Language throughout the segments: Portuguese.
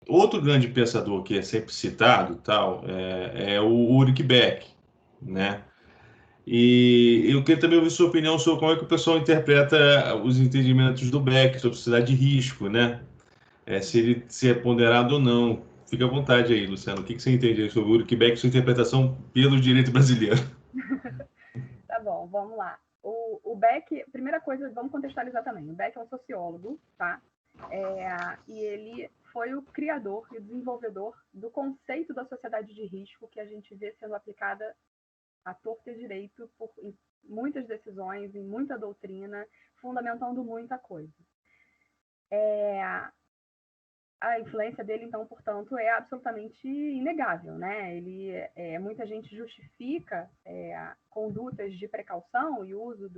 outro grande pensador que é sempre citado, tal, é o Ulrich Beck, né? E eu queria também ouvir sua opinião sobre como é que o pessoal interpreta os entendimentos do Beck sobre sociedade de risco, né? Se é ponderado ou não. Fica à vontade aí, Luciano. O que você entende aí sobre o Ulrich Beck e sua interpretação pelo direito brasileiro? Tá bom, vamos lá. O Beck, primeira coisa, vamos contextualizar também. O Beck é um sociólogo, tá? E ele foi o criador e o desenvolvedor do conceito da sociedade de risco que a gente vê sendo aplicada à torta e direito em muitas decisões, em muita doutrina, fundamentando muita coisa. A influência dele, então, portanto, é absolutamente inegável, né? Muita gente justifica condutas de precaução e uso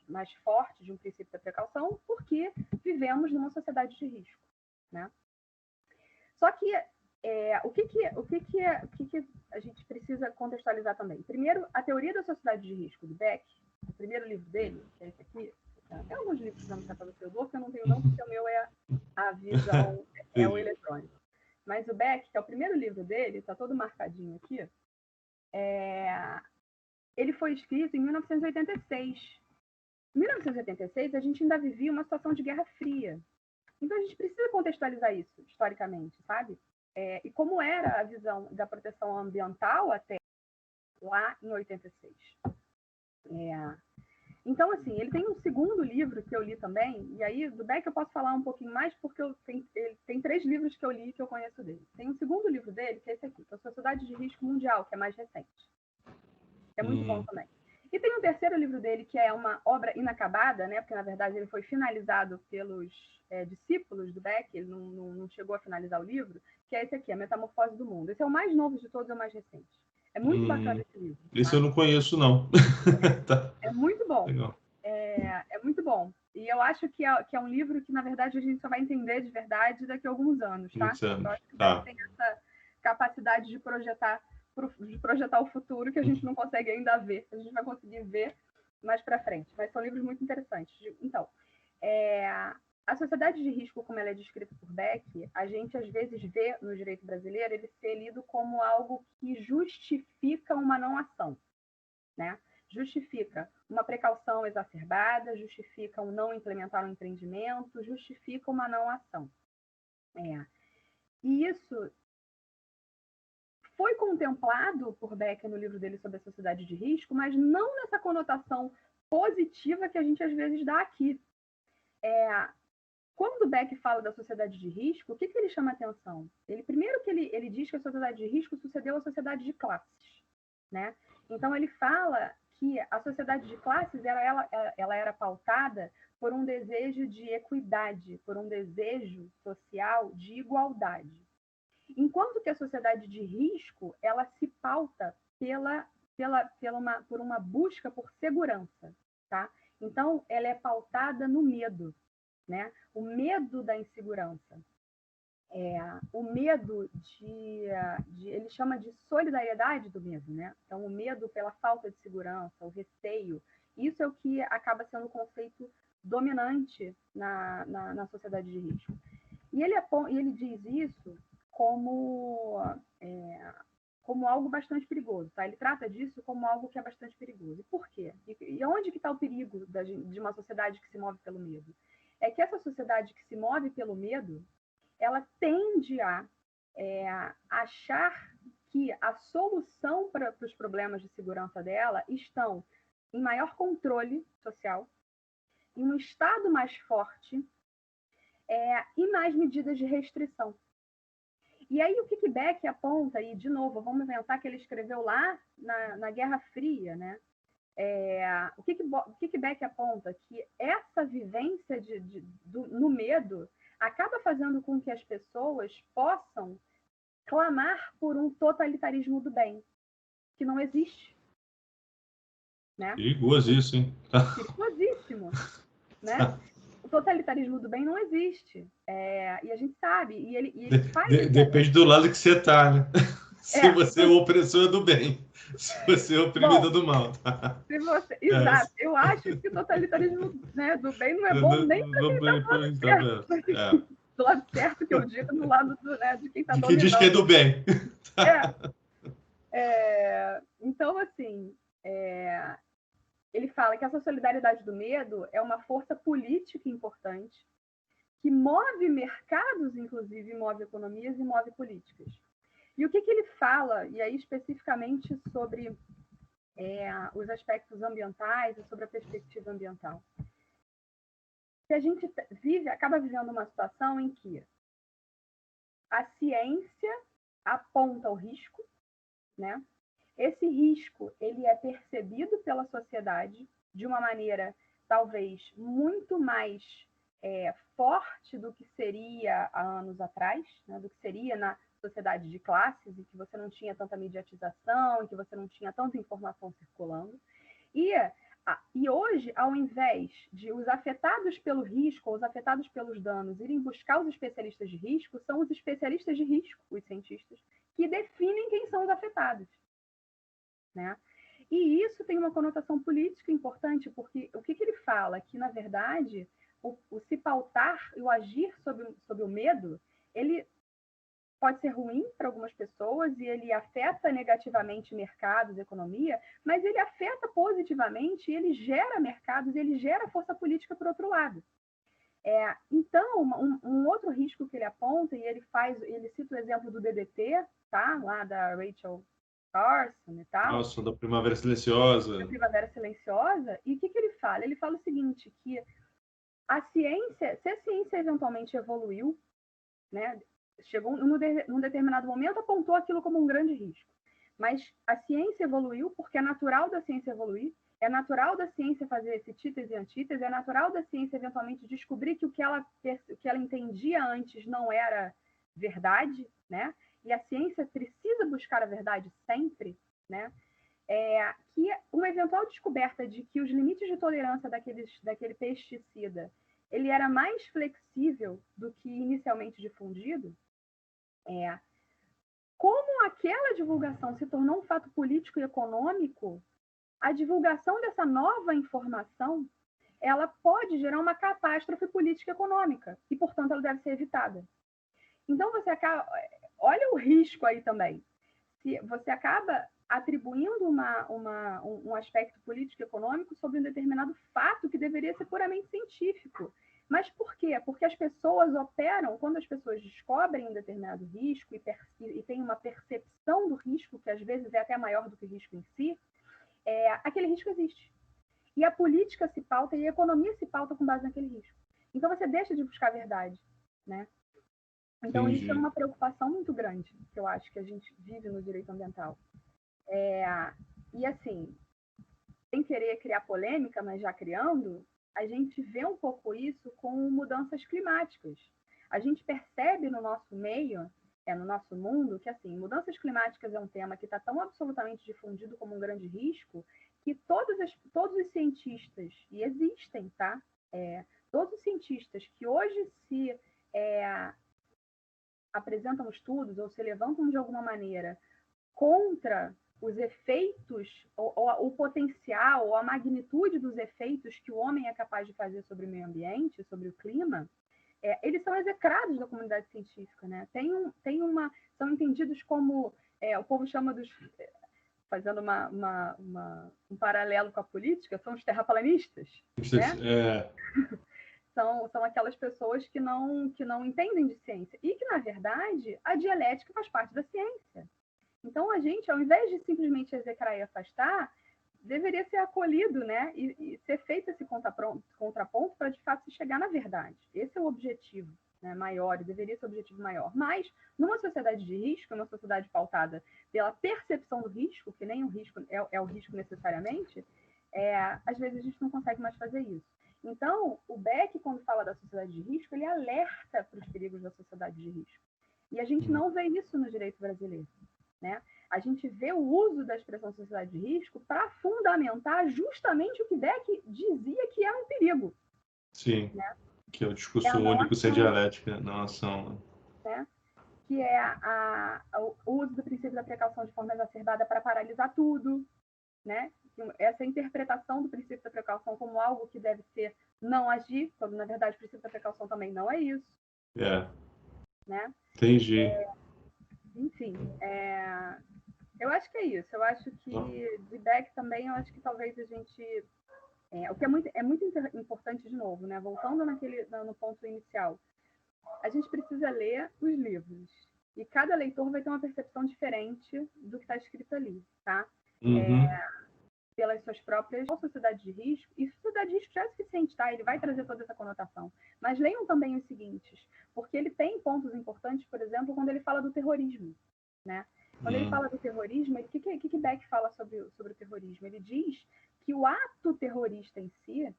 mais forte de um princípio da precaução porque vivemos numa sociedade de risco, né? Só que o que a gente precisa contextualizar também? Primeiro, a teoria da sociedade de risco do Beck, o primeiro livro dele, que é esse aqui, tem alguns livros que vão para você, eu dou, que eu não tenho não, porque o meu é a visão, é o eletrônico. Mas o Beck, que é o primeiro livro dele, está todo marcadinho aqui, ele foi escrito em 1986. Em 1986, a gente ainda vivia uma situação de Guerra Fria. Então, a gente precisa contextualizar isso, historicamente, sabe? E como era a visão da proteção ambiental até lá em 86. Então, assim, ele tem um segundo livro que eu li também, e aí do Beck eu posso falar um pouquinho mais, porque ele tem 3 livros que eu li que eu conheço dele. Tem um segundo livro dele, que é esse aqui, que é a Sociedade de Risco Mundial, que é mais recente. É muito bom também. E tem um terceiro livro dele, que é uma obra inacabada, né? Porque, na verdade, ele foi finalizado pelos discípulos do Beck, ele não chegou a finalizar o livro, que é esse aqui, A Metamorfose do Mundo. Esse é o mais novo de todos, é o mais recente. É muito bacana esse livro. Esse eu não conheço, não. Tá. É muito bom. Legal. É muito bom. E eu acho que é um livro que, na verdade, a gente só vai entender de verdade daqui a alguns anos, tá? Eu acho que o Beck tem essa capacidade de projetar o futuro que a gente não consegue ainda ver. A gente vai conseguir ver mais para frente. Mas são livros muito interessantes. Então, a sociedade de risco, como ela é descrita por Beck, a gente às vezes vê no direito brasileiro ele ser lido como algo que justifica uma não ação, né? Justifica uma precaução exacerbada, justifica um não implementar um empreendimento, justifica uma não ação. E isso foi contemplado por Beck no livro dele sobre a sociedade de risco, mas não nessa conotação positiva que a gente às vezes dá aqui. Quando Beck fala da sociedade de risco, o que ele chama atenção? Primeiro que ele diz que a sociedade de risco sucedeu à sociedade de classes, né? Então ele fala que a sociedade de classes ela era pautada por um desejo de equidade, por um desejo social de igualdade. Enquanto que a sociedade de risco ela se pauta por uma busca por segurança, tá? Então ela é pautada no medo, né? O medo da insegurança, o medo ele chama de solidariedade do medo, né? Então o medo pela falta de segurança, o receio, isso é o que acaba sendo o conceito dominante na sociedade de risco. E ele diz isso como algo bastante perigoso, tá? Ele trata disso como algo que é bastante perigoso. E por quê? E onde que está o perigo de uma sociedade que se move pelo medo? É que essa sociedade que se move pelo medo, ela tende a achar que a solução para os problemas de segurança dela estão em maior controle social, em um Estado mais forte e mais medidas de restrição. E aí o que Beck aponta, e de novo, vamos pensar que ele escreveu lá na Guerra Fria, né? O que Beck aponta? Que essa vivência no medo acaba fazendo com que as pessoas possam clamar por um totalitarismo do bem, que não existe. Né? Perigoso isso, hein? Perigosíssimo. Né? O totalitarismo do bem não existe. E a gente sabe. E ele faz depende do lado que você está, né? Se você é o opressor do bem. Se você é o oprimido do mal. Tá? Exato. Eu acho que o totalitarismo, né, do bem não é bom nem para quem está do lado certo. do lado certo que eu digo, do lado de quem está dominando. Que diz que é do bem. Então, assim, ele fala que essa solidariedade do medo é uma força política importante que move mercados, inclusive, move economias e move políticas. E o que ele fala, e aí especificamente sobre os aspectos ambientais e sobre a perspectiva ambiental? Que a gente acaba vivendo uma situação em que a ciência aponta o risco, né? Esse risco ele é percebido pela sociedade de uma maneira talvez muito mais forte do que seria há anos atrás, né? Do que seria na sociedade de classes, em que você não tinha tanta mediatização, em que você não tinha tanta informação circulando. E hoje, ao invés de os afetados pelo risco, ou os afetados pelos danos, irem buscar os especialistas de risco, são os especialistas de risco, os cientistas, que definem quem são os afetados. Né? E isso tem uma conotação política importante, porque o que ele fala? Que, na verdade, o se pautar e o agir sob o medo, ele pode ser ruim para algumas pessoas e ele afeta negativamente mercados, economia, mas ele afeta positivamente, ele gera mercados, ele gera força política por outro lado. Então, um outro risco que ele aponta, e ele cita o exemplo do DDT, tá? Lá da Rachel Carson e tal. Nossa, da Primavera Silenciosa. Da Primavera Silenciosa. E o que ele fala? Ele fala o seguinte, que a ciência, se a ciência eventualmente evoluiu, né? Chegou num determinado momento, apontou aquilo como um grande risco. Mas a ciência evoluiu porque é natural da ciência evoluir, é natural da ciência fazer esse títese e antítese, é natural da ciência eventualmente descobrir que o que ela entendia antes não era verdade, né? E a ciência precisa buscar a verdade sempre, né? Que uma eventual descoberta de que os limites de tolerância daquele pesticida ele era mais flexível do que inicialmente difundido, como aquela divulgação se tornou um fato político e econômico, a divulgação dessa nova informação ela pode gerar uma catástrofe política e econômica, e, portanto, ela deve ser evitada. Então, olha o risco aí também. Se você acaba atribuindo um aspecto político e econômico sobre um determinado fato que deveria ser puramente científico. Mas por quê? Porque as pessoas operam, quando as pessoas descobrem um determinado risco e têm uma percepção do risco, que às vezes é até maior do que o risco em si, aquele risco existe. E a política se pauta e a economia se pauta com base naquele risco. Então você deixa de buscar a verdade, né? Então isso é uma preocupação muito grande que eu acho que a gente vive no direito ambiental. E assim, sem querer criar polêmica, mas já criando, a gente vê um pouco isso com mudanças climáticas. A gente percebe no nosso meio, no nosso mundo, que assim, mudanças climáticas é um tema que está tão absolutamente difundido como um grande risco que todos os cientistas, e existem, tá? Todos os cientistas que hoje se apresentam estudos ou se levantam de alguma maneira contra os efeitos, o potencial, ou a magnitude dos efeitos que o homem é capaz de fazer sobre o meio ambiente, sobre o clima, eles são execrados da comunidade científica, né? São entendidos como, o povo chama dos, fazendo um paralelo com a política, são os terraplanistas, né? São aquelas pessoas que não entendem de ciência e que, na verdade, a dialética faz parte da ciência. Então, a gente, ao invés de simplesmente execrar e afastar, deveria ser acolhido, né? E ser feito esse contraponto para, de fato, se chegar na verdade. Esse é o objetivo, né, maior, e deveria ser o objetivo maior. Mas, numa sociedade de risco, uma sociedade pautada pela percepção do risco, que nem o risco é o risco necessariamente, às vezes a gente não consegue mais fazer isso. Então, o Beck, quando fala da sociedade de risco, ele alerta para os perigos da sociedade de risco. E a gente não vê isso no direito brasileiro. Né? A gente vê o uso da expressão sociedade de risco para fundamentar justamente o que Beck dizia que era um perigo. Sim, né? Que é o discurso único sem dialética, não ação. Né? Que é o uso do princípio da precaução de forma exacerbada para paralisar tudo. Né? Essa interpretação do princípio da precaução como algo que deve ser não agir, quando na verdade o princípio da precaução também não é isso. né? Entendi. Enfim, eu acho que é isso. Eu acho que de Beck também, eu acho que talvez a gente... o que é muito importante, de novo, né? Voltando no ponto inicial, a gente precisa ler os livros. E cada leitor vai ter uma percepção diferente do que está escrito ali, tá? Uhum. Pelas suas próprias sociedades de risco. E sociedade de risco já é suficiente, tá? Ele vai trazer toda essa conotação. Mas leiam também os seguintes, porque ele tem pontos importantes, por exemplo, quando ele fala do terrorismo, né? Quando ele fala do terrorismo, o que Beck fala sobre o terrorismo? Ele diz que o ato terrorista em si,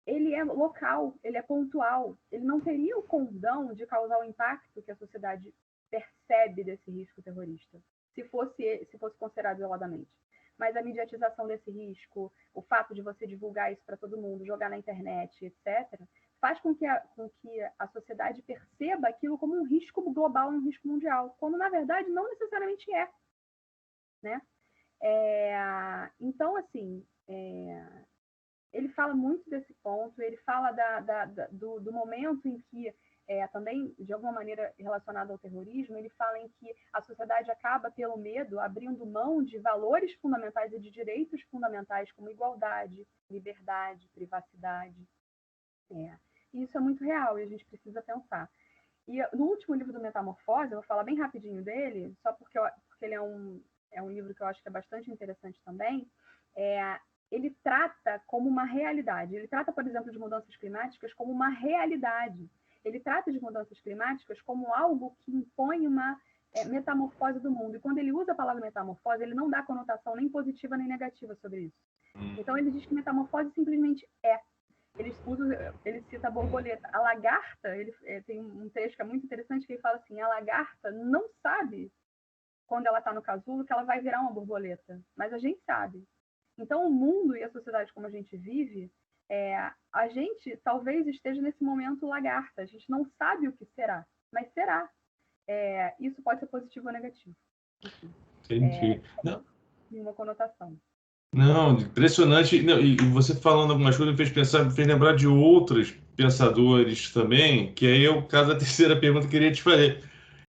ele é local, ele é pontual, ele não teria o condão de causar o impacto que a sociedade percebe desse risco terrorista, se fosse considerado isoladamente. Mas a mediatização desse risco, o fato de você divulgar isso para todo mundo, jogar na internet, etc., faz com que a sociedade perceba aquilo como um risco global, um risco mundial, quando, na verdade, não necessariamente é. Né? Então, assim, ele fala muito desse ponto, ele fala do momento em que, também, de alguma maneira relacionado ao terrorismo, ele fala em que a sociedade acaba, pelo medo, abrindo mão de valores fundamentais e de direitos fundamentais, como igualdade, liberdade, privacidade. E isso é muito real e a gente precisa pensar. E no último livro do Metamorfose, eu vou falar bem rapidinho dele, só porque ele é um livro que eu acho que é bastante interessante também, ele trata como uma realidade. Ele trata, por exemplo, de mudanças climáticas como uma realidade. Ele trata de mudanças climáticas como algo que impõe uma metamorfose do mundo. E quando ele usa a palavra metamorfose, ele não dá conotação nem positiva nem negativa sobre isso. Então, ele diz que metamorfose simplesmente é. Ele cita a borboleta. A lagarta, tem um trecho que é muito interessante, que ele fala assim, a lagarta não sabe, quando ela está no casulo, que ela vai virar uma borboleta. Mas a gente sabe. Então, o mundo e a sociedade como a gente vive, a gente talvez esteja nesse momento lagarta. A gente não sabe o que será, mas será. Isso pode ser positivo ou negativo. Enfim, Entendi. Não. Uma conotação. Não, impressionante. Não, e você falando algumas coisas me fez lembrar de outros pensadores também, que aí eu, caso a terceira pergunta, queria te fazer.